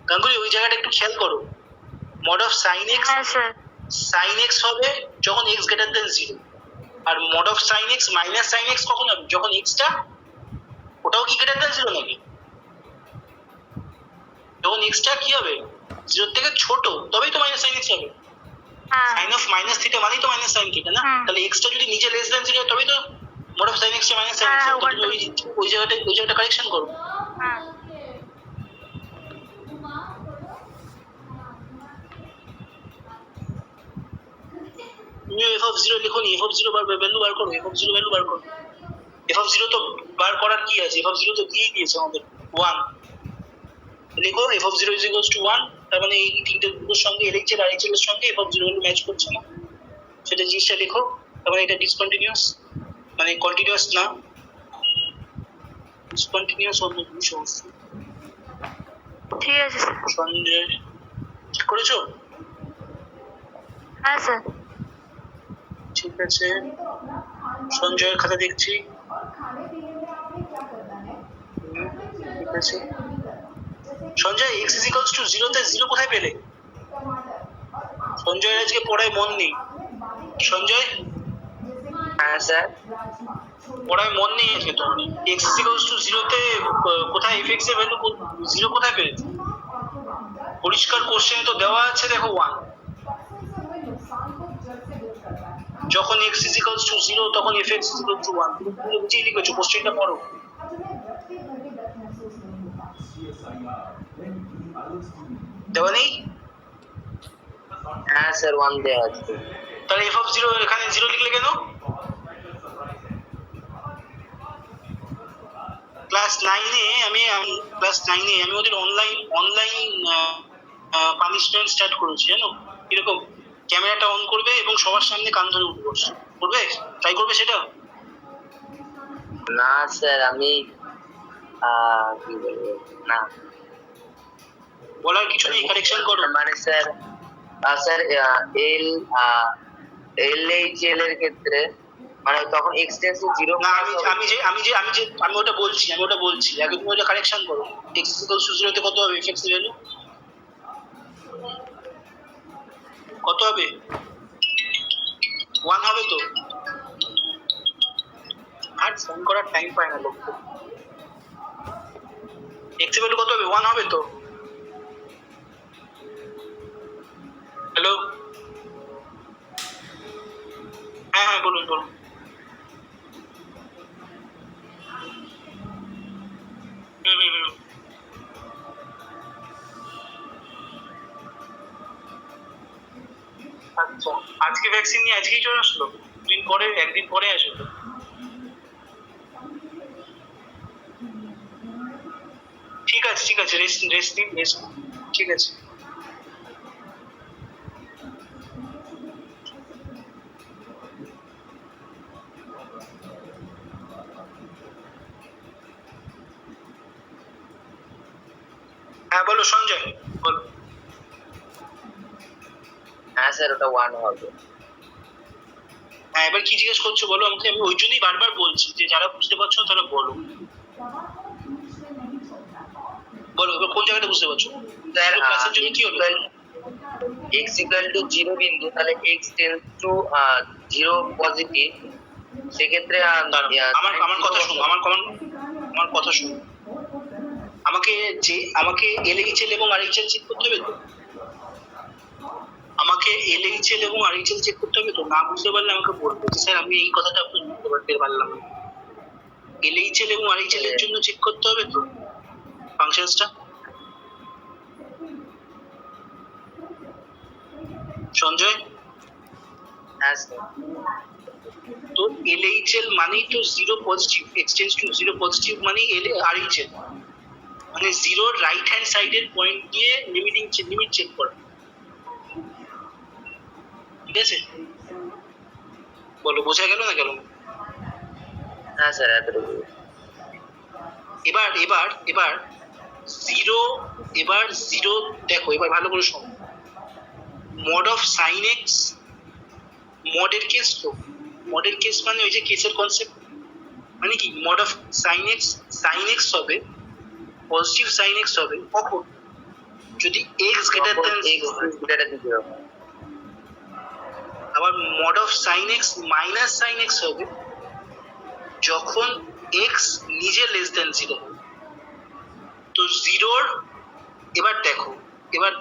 গাঙ্গুলি ওই জায়গাটা একটু খেয়াল করো। মড অফ সাইন এক্স, হ্যাঁ স্যার। সাইন এক্স হবে যখন এক্স গ্রেটার দেন 0, আর mod of sine x minus sine x কখন হবে? যখন এক্সটা ওটাও কি গ্রেটার দেন 0 নাকি? যখন এক্সটা কি হবে 0 থেকে ছোট, তবেই তো মাইনাস সাইন এক্স হবে। সাইন অফ মাইনাস থিটা মানেই তো মাইনাস সাইন থিটা না? তাহলে এক্সটা যদি নিজে লেস দেন 0 তবেই তো mod of sine x minus sine x. ওই জায়গাটা কারেকশন করো। তুমি এফ অফ 0 লিখো নি, এফ অফ 0 ভ্যালু বার করো, এফ অফ 0 ভ্যালু বার করো। এফ অফ 0 তো বার করার কি আছে? এফ অফ 0 তো দিয়েই দিয়েছে আমাদের 1। লিখো এফ অফ 0 = 1, তার মানে এই তিনটে দুটোর সঙ্গে এলএইচএল আর এইচএল এর সঙ্গে এফ অফ 0 ম্যাচ করছে না, সেটা জিনিসটা লিখো। তার মানে এটা ডিসকন্টিনিউয়াস, মানে কন্টিনিউয়াস না, ডিসকন্টিনিউয়াস অন্য জিনিস অবশ্যই। ঠিক আছে স্যার। সঞ্জয় ঠিক করেছো? হ্যাঁ স্যার। ঠিক আছে, সঞ্জয়ের খাতা দেখছি। ঠিক আছে সঞ্জয়, x = 0 তে 0 কোথায় পেলে? সঞ্জয়ের আজকে পড়ায় মন নেই। সঞ্জয়? হ্যাঁ স্যার। পড়ায় মন নেই আজকে তোমার। x = 0 তে কোথায় fx এর ভ্যালু 0 কোথায় পেয়েছে? পরিষ্কার কোশ্চেন তো দেওয়া আছে, দেখো 1। যখন x = 0 তখন fx = 1। তুমি বুঝিয়ে লিখেছো, কোশ্চেনটা পড়ো। দেওয়া নেই? হ্যাঁ স্যার 1 দেওয়া আছে। তাহলে f of 0 এখানে 0 লিখলে কেন? ক্লাস 9 এ আমি ওদের অনলাইন পানিশমেন্ট স্টার্ট করেছি, জানো? এরকম ক্যামেরাটা অন করবে এবং সবার সামনে কান ধরে উঠে বসবে, করবে? ট্রাই করবে সেটা? না স্যার, আমি কি বলবো, না বলার কিছু নেই, কারেকশন করো। মানে স্যার LHL এর ক্ষেত্রে মানে তখন x টেন্স টু 0 না, আমি ওটা বলছি আগে তুমি ওটা কারেকশন করো। x = 0 তে কত হবে fx এর ভ্যালু? কত হবে? 1 হবে তো? আর ফোন করার টাইম পায় না লোক। x এর ভ্যালু কত হবে? 1 হবে তো? হ্যালো, হ্যাঁ বলুন। আচ্ছা, আজকে ভ্যাকসিন নিয়ে আজকেই চলে আসলো? একদিন পরে আসলো? ঠিক আছে, রেস্ট নিন। ঠিক আছে। হ্যাঁ বলো সঞ্জয়, বলো। হ্যাঁ স্যার, ওটা 1 হবে। হ্যাঁ, এবার কি জিজ্ঞেস করছো বলো আমাকে। আমি ওই জন্যই বারবার বলছি যে যারা বুঝতে পারছো তারা বলো। এবার কোন জায়গাটা বুঝতে পারছো? স্যার ক্লাসের জন্য কি হলো? x = 0 বিন্দু, তাহলে x টেন্স টু 0 পজিটিভ, সেক্ষেত্রে আমার কথা শুনো। আমাকে LHL এবং RHL চেক করতে হবে তো? না বুঝতে পারলে আমাকে বলবে যে স্যার আমি এই কথাটা আপনি বুঝতে পারলাম না। LHL এবং RHL এর জন্য চেক করতে হবে তো ফাংশনসটা। সঞ্জয়? হ্যাঁ স্যার। তো LHL মানেই তো 0 পজিটিভ, এক্সটেন্স টু 0 পজিটিভ মানে RHL মানে 0 রাইট হ্যান্ড সাইডের পয়েন্ট দিয়ে লিমিট চেক করা। ঠিক আছে, বলো বোঝা গেল না গেল? হ্যাঁ স্যার, এতটুকু। এবার 0 দেখো, এবার ভালো করে শোনো। মড অফ সাইন এক্স মডের কেস তো, মডের কেস মানে ওই যে কেসের কনসেপ্ট, মানে কি মড অফ সাইন এক্স হবে পজিটিভ, সাইন এক্স হবে কখন? যদি এক্স গ্রেটার দেন এক্স গ্রেটার দেন 0 আবার mod of sine x minus sine x হবে যখন এক্স নিজে লেস দেন 0 তো জিরোর এবার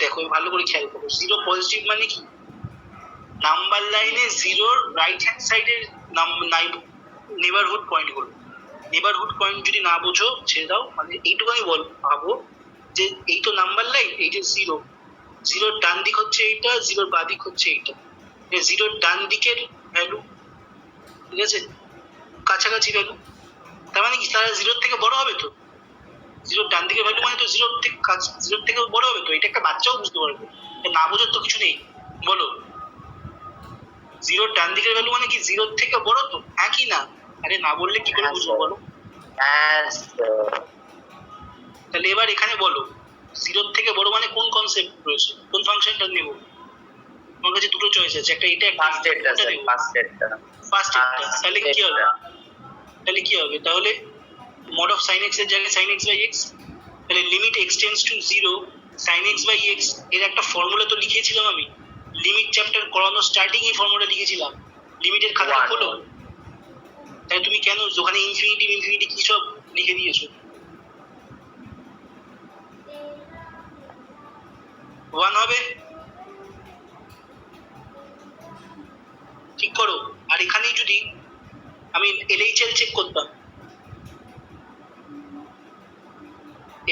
দেখো ভালো করে খেয়াল করো, 0 পজিটিভ মানে কি, নাম্বার লাইনে 0 রাইট হ্যান্ড সাইডের নেবারহুড পয়েন্ট গুলো, নেবারহুড পয়েন্ট যদি না বোঝো ছেড়ে দাও, মানে এইটুকুনি ভাবো যে এই তো নাম্বার লাইন, এই যে 0 ডান দিক হচ্ছে এইটা, 0 বাঁ দিক হচ্ছে এইটা, 0 ডান দিকের ভ্যালু, ঠিক আছে, কাছাকাছি ভ্যালু, তার মানে কি তারা 0 থেকে বড় হবে, তো 0 ডান দিকের ভ্যালু মানে তো 0 থেকে বড় হবে, তো এটা একটা বাচ্চাও বুঝতে পারবে, না বোঝার তো কিছু নেই, বলো 0 ডান দিকের ভ্যালু মানে কি 0 থেকে বড়, তো হ্যাঁ কি না, আরে না বললে কি করে বুঝবো বলো, তাহলে এবার এখানে বলো 0 থেকে বড় মানে কোন কনসেপ্ট রয়েছে, কোন ফাংশনটা নেব, তোমার কাছে দুটো চয়েস আছে, একটা এটা একটা ফার্স্ট স্টেটটা তাহলে কি হবে, তাহলে mod of sin x এর জায়গায় sin x by x, তাহলে limit x tends to 0 sin x by x এর একটা ফর্মুলা তো লিখেছিলাম আমি, লিমিট চ্যাপ্টার করানো স্টার্টিং এই ফর্মুলা লিখেছিলাম, লিমিটের খাতা খোলো, তাই তুমি কেন ওখানে ইনফিনিটি কি সব লিখে দিয়েছো, 1 হবে, ঠিক করো, আর এখানেই যদি আমি LHL চেক করতাম,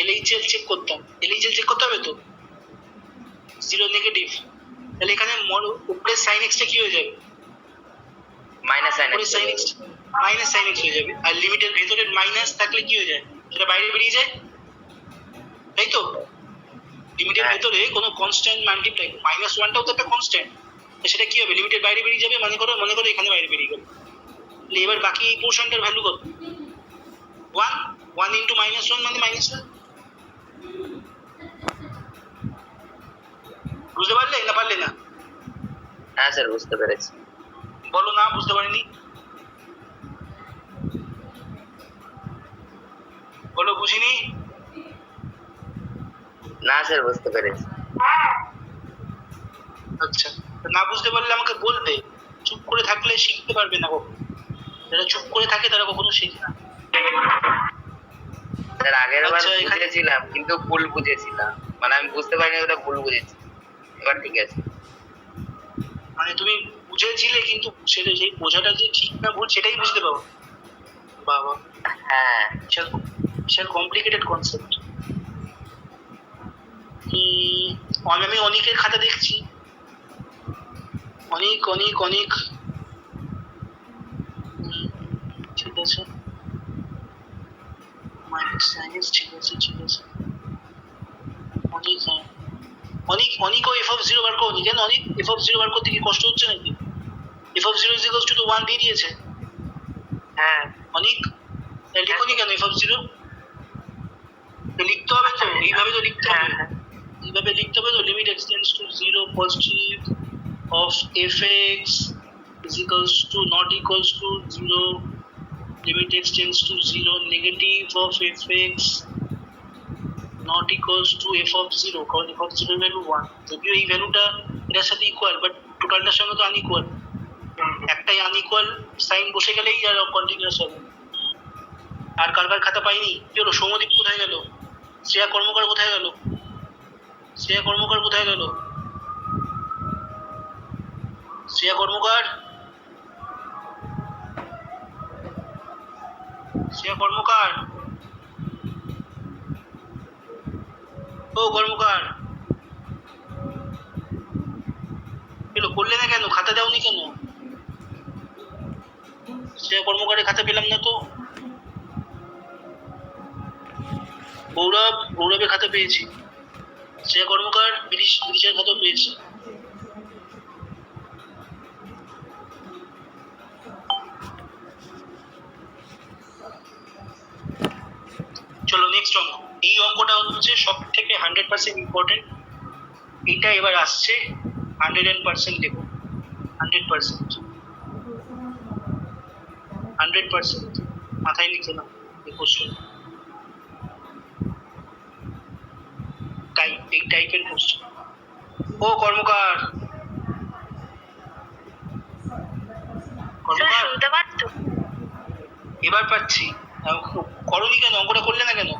LHL চেক করতে হবে তো 0 নেগেটিভ, তাহলে এখানে উপরে sin x টা কি হয়ে যাবে, মাইনাস sin x হয়ে যাবে, আর লিমিটের ভেতরে মাইনাস থাকলে কি হয়ে যায়, সেটা বাইরে বেরিয়ে যায়, তাই তো, লিমিটের ভেতরে কোনো কনস্ট্যান্ট মাল্টিপ্লাই -1টাও তো একটা কনস্ট্যান্ট, সেটা কি হবে, লিমিটের বাইরে বেরিয়ে যাবে, মনে করো এখানে বাইরে বেরিয়ে গেল, এবার বাকি এই পোর্শনটার ভ্যালু কত, 1 ইন্টু -1 মানে -1, বুঝতে পারলে না পারলে না, হ্যাঁ স্যার বুঝতে পেরেছি, বলো না বুঝতে পারিনি, বলো বুঝিনি, না স্যার বুঝতে পেরেছি, আচ্ছা না বুঝতে পারলে আমাকে বলবে, চুপ করে থাকলে শিখতে পারবে না কখনো, যারা চুপ করে থাকে তারা কখনো শেখে না, স্যার আগের বার বুঝেছিলাম কিন্তু ভুল বুঝেছিলাম, মানে আমি বুঝতে পারিনি ওটা ভুল বুঝেছি, এবার ঠিক আছে, মানে তুমি বুঝেছিলে কিন্তু সেই বোঝাটা যে ঠিক না ভুল সেটাই বুঝতে পারো, বাবা হ্যাঁ বিশাল কমপ্লিকেটেড কনসেপ্ট, আমি অনেকের খাতা দেখছি, অনেক ঠিক আছে, ঠিক আছে অনেক f(0) বার করনি, কেন অনেক f(0) বার করতে কি কষ্ট হচ্ছে নাকি, f(0) = 1 দিয়ে দিয়েছে, হ্যাঁ অনেক লিখোনি কেন f(0) লিখতে হবে তো, এইভাবে তো লিখতে হবে, তো limit x tends to 0 positive of fx not equals to 0, limit x tends to 0 negative of fx not equals to f(0), কারণ f(0) এর ভ্যালু 1, যদিও এই ভ্যালুটা এটার সাথে ইকুয়াল, বাট টোটালটার সঙ্গে তো আনইকুয়াল, একটাই আনইকুয়াল সাইন বসে গেলেই আর কন্টিনিউয়াস হবে, আর কার খাতা পাইনি, কি হলো, সৌমদীপ কোথায় গেল, শ্রেয়া কর্মকার কোথায় গেল, শ্রেয়া কর্মকার ও কর্মকার এলো, করলে না কেন, খাতা দাওনি কেন, শ্রেয়া কর্মকারের খাতা পেলাম না তো, গৌরবের খাতা পেয়েছি, শ্রেয়া কর্মকার বিদিশার খাতা পেয়েছি, চলো নেক্সট অঙ্ক, এই অঙ্কটা হচ্ছে সব থেকে 100% ইম্পর্টেন্ট, এইটা এবার আসছে 100% দেখো, 100% মাথায় লিখে নাও এই কোশ্চেন, টাইপ, এই টাইপের কোশ্চেন। ও কর্মকার, স্যার কর্মকার শুনতে পাচ্ছ? এবার পাচ্ছি। করনি কেন? অঙ্কটা করলে না কেন?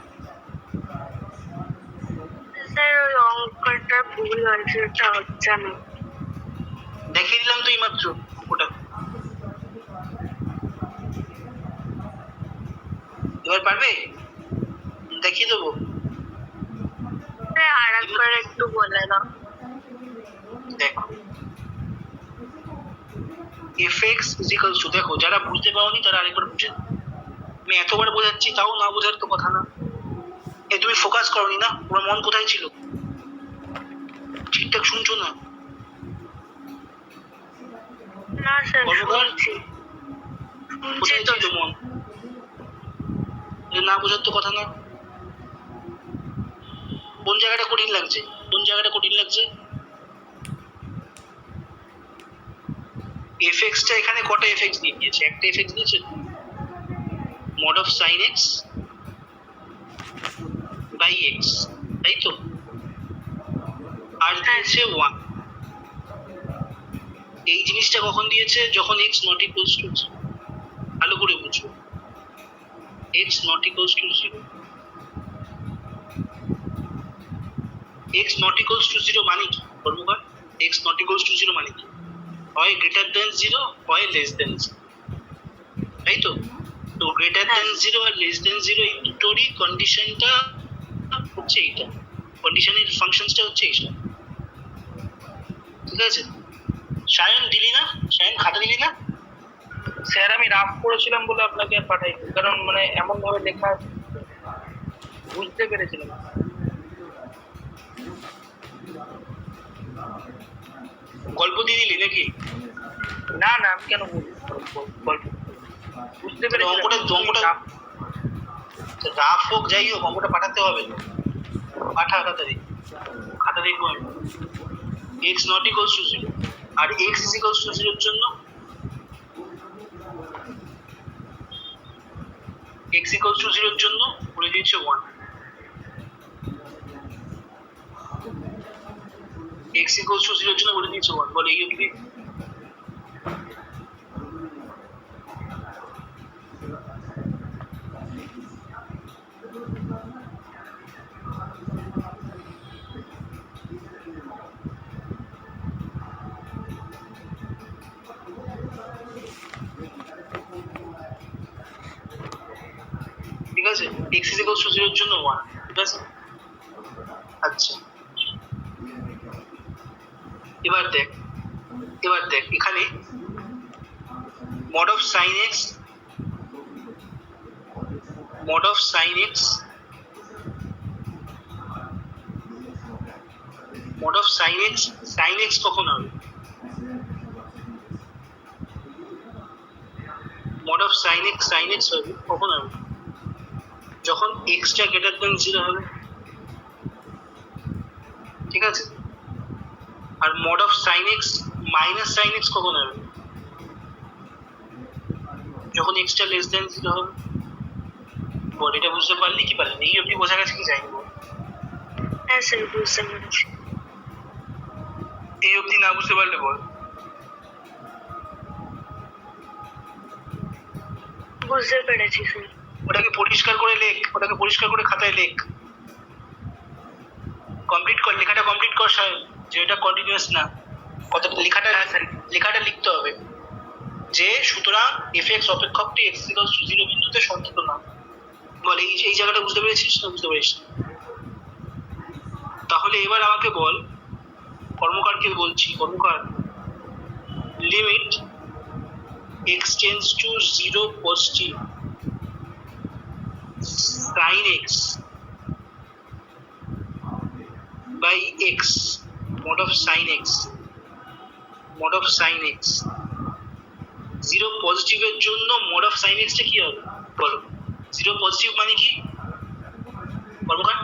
স্যার ওই অঙ্কটা ভুল হয়েছে, ওটা হচ্ছে না। দেখিয়ে দিলাম তো এই মাত্র ওটা। এবার পারবে? দেখিয়ে দেবো। স্যার আর একবার একটু বলে দাও। দেখো fx is equals to, দেখো যারা বুঝতে পারোনি তারা আরেকবার বুঝে নাও। আমি এতবার বোঝাচ্ছি তাও না বোঝার তো কথা না। এই তুমি ফোকাস করনি না, তোমার মন কোথায় ছিল? ঠিকঠাক শুনছো না? না স্যার কর্মকার? শুনছি, শুনছি কোথায় তো। ছিল মন? না বোঝার তো কথা না। কোন জায়গাটা কঠিন লাগছে? কোন জায়গাটা কঠিন লাগছে? fx টা এখানে কটা fx দিয়ে দিয়েছে? একটা fx দিয়েছে, mod of sin x by x, তাই তো? আর দিয়েছে 1। এই জিনিসটা কখন দিয়েছে? যখন x not equals to 0। ভালো করে বুঝো, x not equals to 0। x not equals to 0 মানে কি কর্মকার? x not equals to 0 মানে কি? হয় গ্রেটার দেন 0, হয় লেস দেন 0, তাই তো? তো গ্রেটার দেন 0 আর লেস দেন 0 এই দুটোরই কন্ডিশনটা হচ্ছে এইটা, কন্ডিশনের ফাংশনসটা হচ্ছে এইটা, ঠিক আছে? সায়ন দিলি না? সায়ন খাতা দিলি না? স্যার আমি রাফ করেছিলাম বলে আপনাকে আর পাঠাইনি, কারণ মানে এমন ভাবে লেখা বুঝতে পেরেছিলাম। গল্প দিয়ে দিলি নাকি? না না, আমি কেন বলবো গল্প, বুঝতে অঙ্কটা রাফ হোক যাই হোক অঙ্কটা পাঠাতে হবে তো। পাঠা তাড়াতাড়ি, খাতা দেখবো আমি। x not equals to 0 R x is equals to 0 এর জন্য x equals to 0 এর জন্য বলে দিয়েছে 1। x equals to 0 এর জন্য বলে দিয়েছে 1, বলে এই অবধি। ঠিক আছে, x is equals to 0 এর জন্য 1, ঠিক আছে? আচ্ছা এবার দেখ এখানে mod of sin x sin x কখন হবে? mod of sin x হবে কখন হবে? যখন x টা গ্রেটার দেন 0 হবে, ঠিক আছে? আর mod of sin x minus sin x কখন হবে? যখন x টা লেস দেন 0 হবে। বল এটা বুঝতে পারলি কি পারলি? এই অবধি বোঝা গেছে কি যায়নি? হ্যাঁ স্যার বুঝতে পেরেছি। এই অবধি না বুঝতে পারলে বল। বুঝতে পেরেছি স্যার। ওটাকে পরিষ্কার করে লেখ, ওটাকে পরিষ্কার করে খাতায় লেখ, কমপ্লিট কর, লেখাটা কমপ্লিট কর সাহেব, যে এটা কন্টিনিউয়াস না। কতটা লেখাটা লিখতে হবে যে সুতরাং fx অপেক্ষকটি x equals to 0 বিন্দুতে সন্তুষ্ট না। বল এই জায়গাটা বুঝতে পেরেছিস না বুঝতে পারিস? তাহলে এবার আমাকে বল, কর্মকারকে বলছি, কর্মকার limit x tends to 0 positive sin x by x mod of sin x 0 positive এর জন্য mod of sin x টা কি হবে বলো? 0 পজিটিভ মানে কি কর্মকার?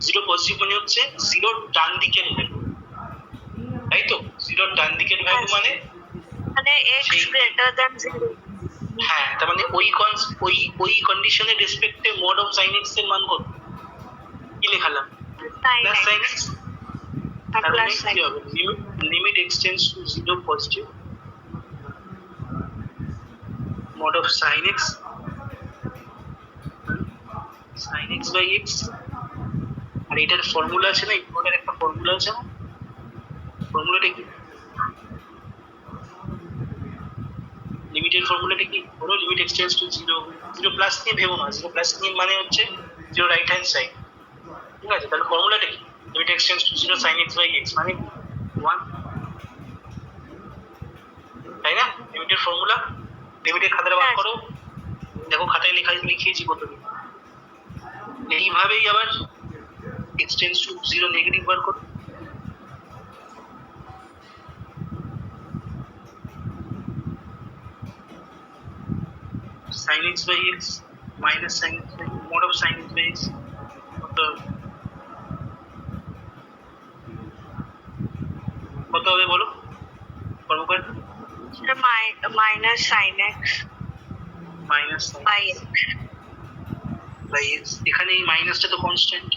0 পজিটিভ মানে হচ্ছে 0 ডান দিকের ভ্যালু, তাই তো? 0 ডান দিকের ভ্যালু মানে x greater than 0। হ্যাঁ, তার মানে ওই কন্ডিশনের রেসপেক্টে mod of sin x এর মান কত? কি লেখালাম? সাইন প্লাস সাইন এক্স, তার মানে প্লাস কি সাইন হবে? Limit extends to 0 positive mod of sin x sin x by x। আর এটার ফর্মুলা আছে না, ইকুয়ালের একটা ফর্মুলা আছে না, ফর্মুলাটা কি? লিমিটের ফর্মুলাটা কি? বলো। লিমিট এক্সটেন্ডস টু 0, 0 প্লাস নিয়ে ভেবো না, 0 প্লাস নিয়ে মানে হচ্ছে 0 রাইট হ্যান্ড সাইড, ঠিক আছে? তাহলে ফর্মুলাটা কি? Limit extends to 0 sin x by x মানে 1, তাই না? লিমিটের ফর্মুলা, লিমিটের খাতাটা বার করো, দেখো খাতায় লিখিয়েছি কত। এইভাবেই আবার এক্সটেন্ডস টু 0 নেগেটিভ বার করো। sin x by x minus sin x by mod of sin x by x কত হবে বলো কর্মকার? সেটা minus sine x minus by x. By x. এখানে এই মাইনাসটা তো কনস্ট্যান্ট,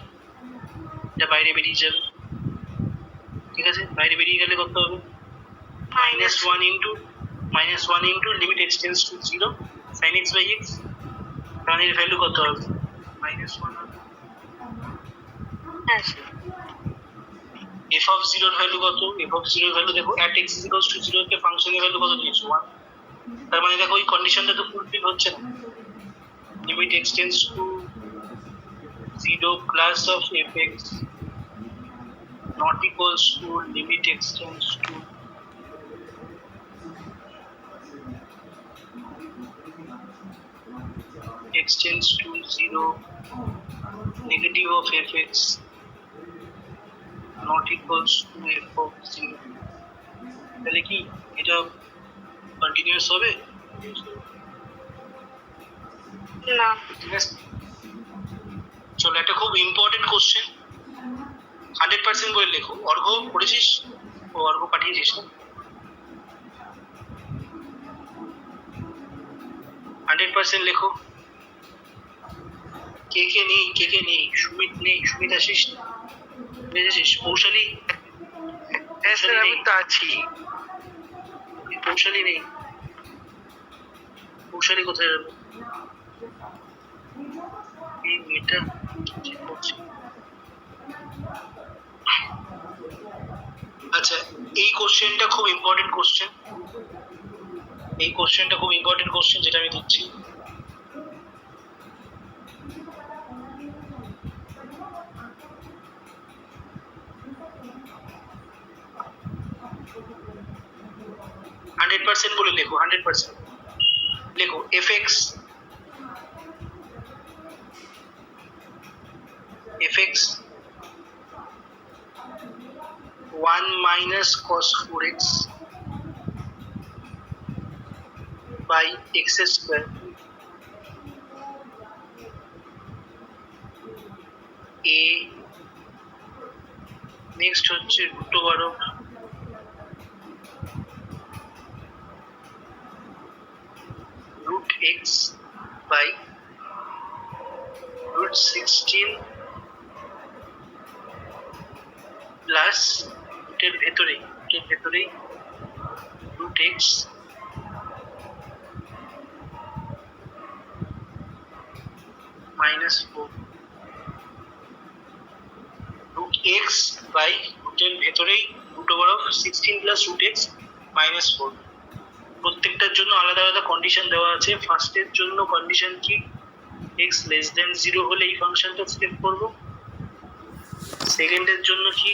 এটা বাইরে বেরিয়ে যাবে, ঠিক আছে? বাইরে বেরিয়ে গেলে কত হবে? Minus one into limit extends to 0 sin x by x, কারণ এর ভ্যালু কত হবে? -1 হবে। হ্যাঁ f of 0 এর ভ্যালু কত? f of 0 এর ভ্যালু দেখো at x equals to 0 তে ফাংশনের ভ্যালু কত দিয়েছো? 1। তার মানে দেখো এই কন্ডিশনটা তো ফুলফিল হচ্ছে না। Limit extends to 0 plus of fx not equals to limit extends to extends to 0 negative of fx not equals to f of 0। তাহলে কি এটা কন্টিনিউয়াস হবে? না ঠিক আছে, চলো একটা খুব ইম্পর্টেন্ট কোশ্চেন, 100% বই লেখো। অর্ঘ পড়েছিস? ও অর্ঘ পাঠিয়েছিস না? 100% লেখো। কে কে নেই? সুমিত নেই, সুমিত আসিস, বুঝেছিস? কৌশলী, হ্যাঁ স্যার আমি তো আছি। কৌশলী নেই, কৌশলী কোথায় গেল? এই মেয়েটা ঠিক করছে। আচ্ছা, এই কোশ্চেনটা খুব ইম্পর্টেন্ট কোশ্চেন, এই কোশ্চেনটা খুব ইম্পর্টেন্ট কোশ্চেন যেটা আমি দিচ্ছি। %, বলে লেখো, 100% লেখো। fx (1 minus cos 4x by x square a next হচ্ছে √12 √x by √16 প্লাস এর ভেতরেই √x -4 √x by এর ভেতরেই √16 প্লাস √x -4। প্রত্যেকটার জন্য আলাদা আলাদা কন্ডিশন দেওয়া আছে। ফার্স্টের জন্য কন্ডিশন কি? x লেস দেন 0 হলে এই ফাংশনটা সিলেক্ট করব। সেকেন্ডের জন্য কি?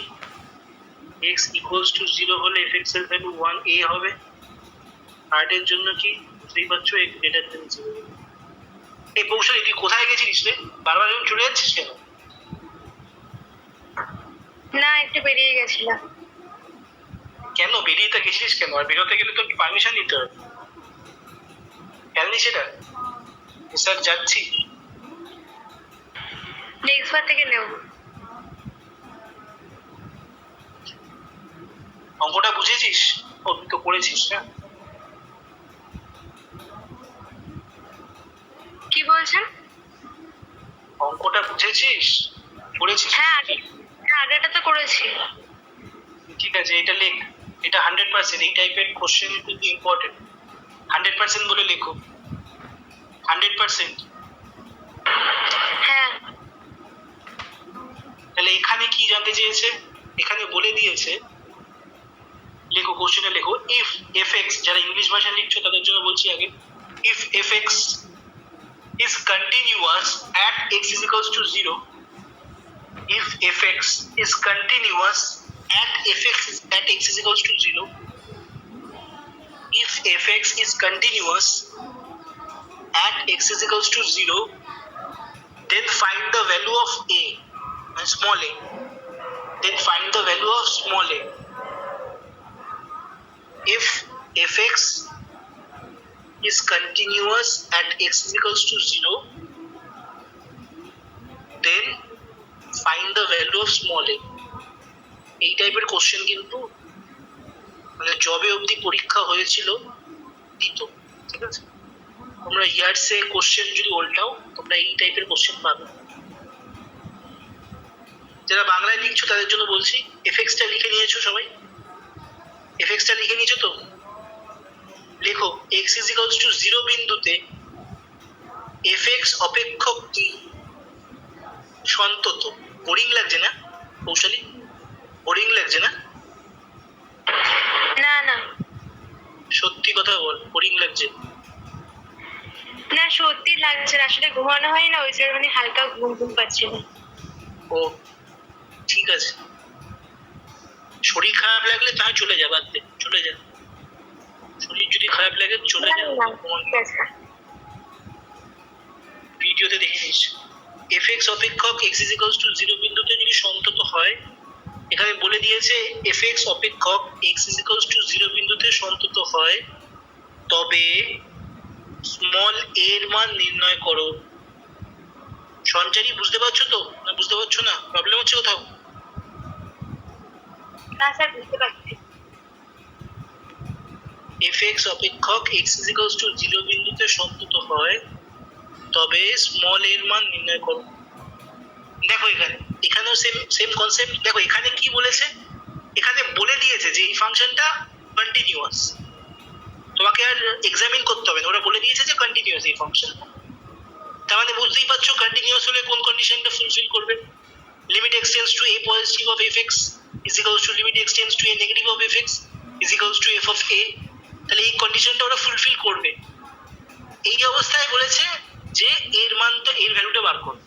x ইকুয়ালস টু 0 হলে fx এর ভ্যালু 1a হবে। থার্ডের জন্য কি? বুঝতেই পারছো, x গ্রেটার দেন 0। এই কৌশল তুই কোথায় গেছিলিস রে? বারবার যখন চলে যাচ্ছিস কেন? না একটু বেরিয়ে গেছিলাম। কেন বেরিয়ে তো গেছিস কেন? আর বেরোতে গেলে তো পারমিশন নিতে হবে, জানলি সেটা? স্যার যাচ্ছি, নেক্সট বার থেকে নেব। অঙ্কটা বুঝেছিস? ও তুই তো করেছিস না? কি বলছেন? অঙ্কটা বুঝেছিস? করেছিস? হ্যাঁ আগেটা তো করেছি। ঠিক আছে, এটা লেখ। এটা 100%, এই টাইপের কোশ্চেন কিন্তু ইম্পর্টেন্ট। 100% বলে লেখো। 100%। হ্যাঁ। তাহলে এখানে কি জানতে চেয়েছে? এখানে বলে দিয়েছে, লেখো কোশ্চেনে লেখো, ইফ fx, যারা ইংলিশ ভাষা লিখছো তাদের জন্য বলছি আগে, if fx is continuous at x is equals to 0, if fx is continuous at x is equals to 0, if fx is continuous at x is equals to 0, then find the value of a, small a, then find the value of small a. If fx is continuous at x is equals to 0, then find the value of small a. এই টাইপের question কিন্তু মানে জবে অবধি পরীক্ষা হয়েছিল, দিত। ঠিক আছে, তোমরা ইয়ার্সে কোশ্চেন যদি উল্টাও তোমরা এই টাইপের কোশ্চেন পাবে। যারা বাংলায় লিখছো তাদের জন্য বলছি, এফএক্সটা লিখে নিয়েছো সবাই? এফএক্সটা লিখে নিয়েছো তো? লেখো x is equals to 0 বিন্দুতে fx অপেক্ষকটি সন্তত। বোরিং লাগছে না কৌশলী? বোরিং লাগছে না? না না সত্যি কথা বল, বোরিং লাগছে? না, সত্যি লাগছে না, আসলে ঘুমানো হয় না, ওই জন্য মানে হালকা ঘুম ঘুম পাচ্ছি না। ও ঠিক আছে, শরীর খারাপ লাগলে তাহলে চলে যা, বাদ দে, চলে যা। শরীর যদি খারাপ লাগে চলে যা, না, ঠিক আছে। ভিডিওতে দেখে নিস। fx অপেক্ষক x is equals to 0 বিন্দুতে যদি সন্তত হয়, এখানে বলে দিয়েছে fx অপেক্ষক x is equals to 0 বিন্দুতে সন্তত হয়, তবে স্মল a এর মান নির্ণয় করো। সঞ্চারী বুঝতে পারছো তো, না বুঝতে পারছো না? প্রবলেম হচ্ছে কোথাও? না স্যার, বুঝতে পারছি। fx অপেক্ষক x is equals to 0 বিন্দুতে সন্তত হয়, তবে স্মল এর মান নির্ণয় করো। দেখো এখানেও সেম কনসেপ্ট। দেখো এখানে কি বলেছে, এখানে বলে দিয়েছে যে এই ফাংশনটা কন্টিনিউয়াস, তোমাকে আর এক্সামিন করতে হবে না, ওরা বলে দিয়েছে যে কন্টিনিউয়াস এই ফাংশন। তার মানে বুঝতেই পারছো কন্টিনিউয়াস হলে কোন কন্ডিশনটা ফুলফিল করবে। Limit extends to a positive of fx is equals to limit extends to a negative of fx is equals to f of a। তাহলে এই কন্ডিশনটা ওরা ফুলফিল করবে। এই অবস্থায় বলেছে যে এর মানটা, এর ভ্যালুটা বার করো।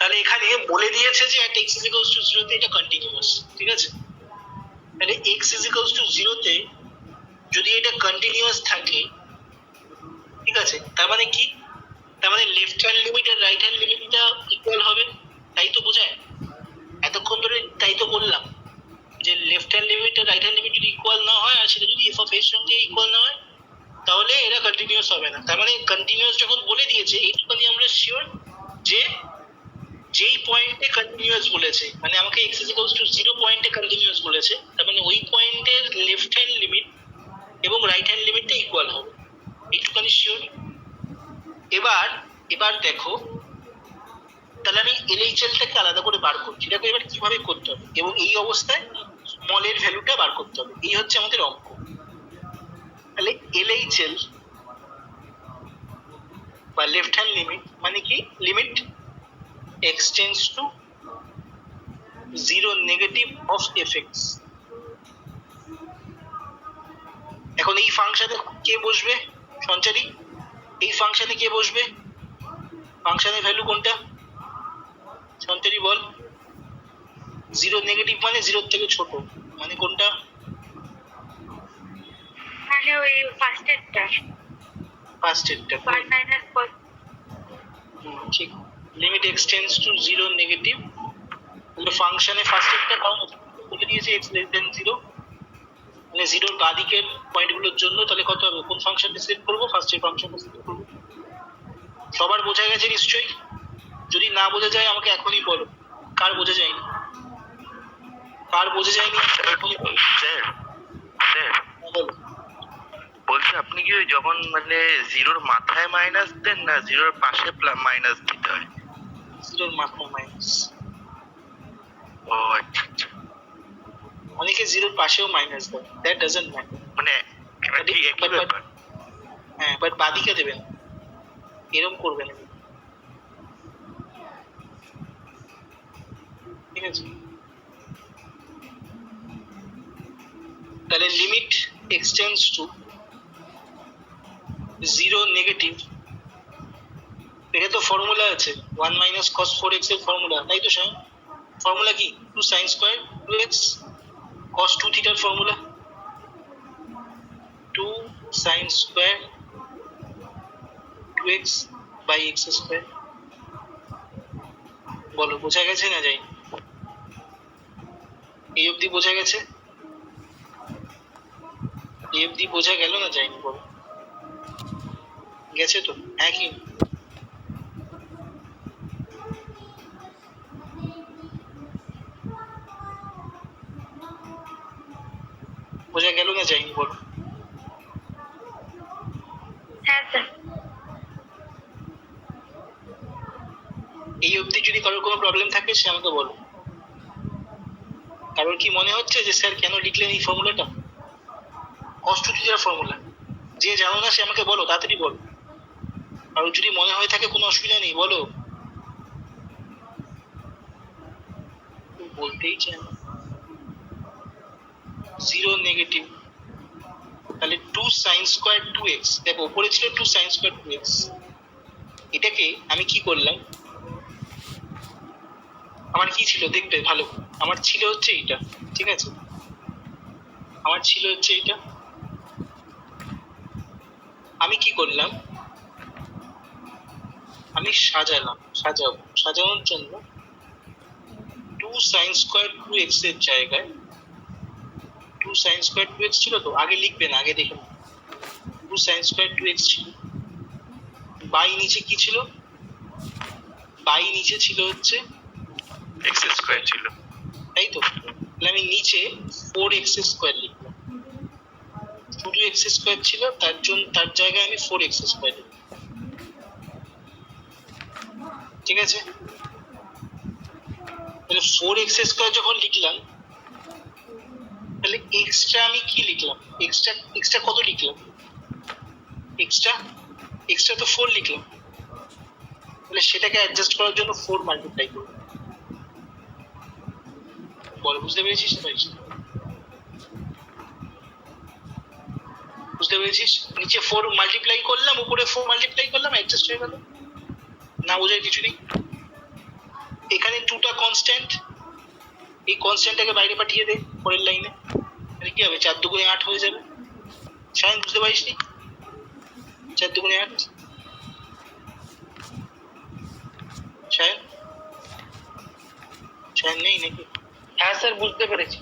তাহলে এখানে বলে দিয়েছে যে at x is equals to 0 তে এটা কন্টিনিউয়াস। ঠিক আছে, তাহলে x is equals to 0 তে যদি এটা কন্টিনিউয়াস থাকে, ঠিক আছে, তার মানে কি? তার মানে লেফট হ্যান্ড লিমিট আর রাইট হ্যান্ড লিমিটটা ইকুয়াল হবে, তাই তো বোঝায়? এতক্ষণ ধরে তাই তো বললাম যে লেফট হ্যান্ড লিমিট আর রাইট হ্যান্ড লিমিট যদি ইকুয়াল না হয় আর সেটা যদি এফ অফ এর সঙ্গে ইকুয়াল না হয় তাহলে এরা কন্টিনিউয়াস হবে না। তার মানে কন্টিনিউয়াস যখন বলে দিয়েছে এইটুখানি আমরা শিওর যে যেই পয়েন্টে কন্টিনিউয়াস বলেছে, মানে আমাকে এক্স ইজ ইকুয়ালস টু 0 পয়েন্টে কন্টিনিউয়াস বলেছে, তার মানে ওই পয়েন্টের লেফট হ্যান্ড লিমিট এবং রাইট হ্যান্ড লিমিটটা ইকুয়াল হবে, এইটুখানি শিওর। এবার দেখো, তাহলে আমি এলএইচএলটাকে আলাদা করে বার করছি, দেখো এবার কিভাবে করতে হবে, এবং এই অবস্থায় স্মল এর ভ্যালুটা বার করতে হবে, এই হচ্ছে আমাদের অঙ্ক। তাহলে এলএইচএল বা লেফট হ্যান্ড লিমিট মানে কি, limit x tends to 0 negative of fx। এখন এই ফাংশনে কে বসবে সঞ্চারী, এই ফাংশনে কে বসবে, ফাংশনের ভ্যালু কোনটা সঞ্চারী বল? 0 নেগেটিভ মানে 0 থেকে ছোট, মানে কোনটা? তাহলে ওই ফার্স্টেরটা ফার্স্টেরটা। 1 মাইনাস cos ঠিক, limit x tends to 0 negative, তাহলে ফাংশনে ফার্স্টেরটা কাউন্ট বলে দিয়েছে x লেস দেন 0, মানে 0 বাঁ দিকের পয়েন্টগুলোর জন্য তাহলে কত হবে, কোন ফাংশনটা সিলেক্ট করব, ফার্স্টের ফাংশনটা সিলেক্ট করব। সবার বোঝা গেছে নিশ্চয়ই? যদি না বোঝা যায় আমাকে এখনই বলো, কার বোঝা যায়নি, কার বোঝা যায়নি এখনই বলো। স্যার বলো। বলছি আপনি কি ওই যখন মানে জিরোর মাথায় মাইনাস দেন না জিরোর পাশে মাইনাস দিতে হয়? 0 মাথায় মাইনাস, ও আচ্ছা আচ্ছা, অনেকে 0 পাশেও মাইনাস দেয়, দ্যাট ডাজন্ট ম্যাটার। মানে এটা ঠিক একই ব্যাপার। হ্যাঁ, বাট বাদিকে দেবেন, এরকম করবেন, ঠিক আছে? তাহলে limit x tends to 0 negative, এটা তো ফর্মুলা আছে 1 মাইনাস cos 4x এর ফর্মুলা, তাই তো স্যার? ফর্মুলা কি 2 sin স্কয়ার 2x cos 2 থিটার formula 2 sin square 2x by x square. বলো বোঝা গেছে না যাই? এই অবধি বোঝা গেছে? এই অবধি বোঝা গেল না যায়নি? বলো গেছে তো? হ্যাঁ কি? বোঝা গেল না যায়নি? বলো। হ্যাঁ স্যার। এই অবধি যদি কারোর কোনো প্রবলেম থাকে সে আমাকে বলো। কারোর কি মনে হচ্ছে যে স্যার কেন লিখলেন এই ফর্মুলাটা, cos 2 থিটার ফর্মুলা? যে জানো না সে আমাকে বলো, তাড়াতাড়ি বলো। আর যদি মনে হয়ে থাকে কোনো অসুবিধা নেই, বলো। বলতেই চায় না। 0 নেগেটিভ, তাহলে 2 sin স্কয়ার 2x, দেখো উপরে ছিল 2 sin স্কয়ার 2x, এটাকে আমি কি করলাম, আমার কি ছিল দেখবে ভালো, আমার ছিল হচ্ছে এইটা, ঠিক আছে? আমার ছিল হচ্ছে এইটা, আমি কি করলাম, আমি সাজানোর জন্য 2 sin স্কয়ার 2x এর জায়গায় 2 sin স্কয়ার 2x ছিল, তো আগে লিখবে না, আগে দেখে নাও। 2 sin স্কয়ার 2x ছিল, বাই নিচে কি ছিল, বাই নিচে ছিল হচ্ছে এক্স স্কয়ার ছিল, তাই তো? তাহলে আমি নিচে 4x স্কয়ার লিখলাম, শুধু x স্কয়ার ছিল, তার জায়গায় আমি 4x স্কয়ার লিখলাম, ঠিক আছে? তাহলে 4x স্কয়ার যখন লিখলাম, তাহলে এক্সট্রা আমি কি লিখলাম, এক্সট্রা কত লিখলাম, এক্সট্রা তো 4 লিখলাম, তাহলে সেটাকে অ্যাডজাস্ট করার জন্য 4 মাল্টিপ্লাই করব। বল বুঝতে পেরেছিস না? বুঝতে পেরেছিস? নিচে 4 মাল্টিপ্লাই করলাম, উপরে 4 মাল্টিপ্লাই করলাম, অ্যাডজাস্ট হয়ে গেল। না বোঝার কিছু নেই। এখানে 2টা কনস্ট্যান্ট, এই কনস্ট্যান্টটাকে বাইরে পাঠিয়ে দে পরের লাইনে, তাহলে কি হবে, 4 দুগুণে 8 হয়ে যাবে। সায়ন বুঝতে পারিস নি? 4 দুগুণে 8, সায়ন নেই নাকি? হ্যাঁ স্যার বুঝতে পেরেছি।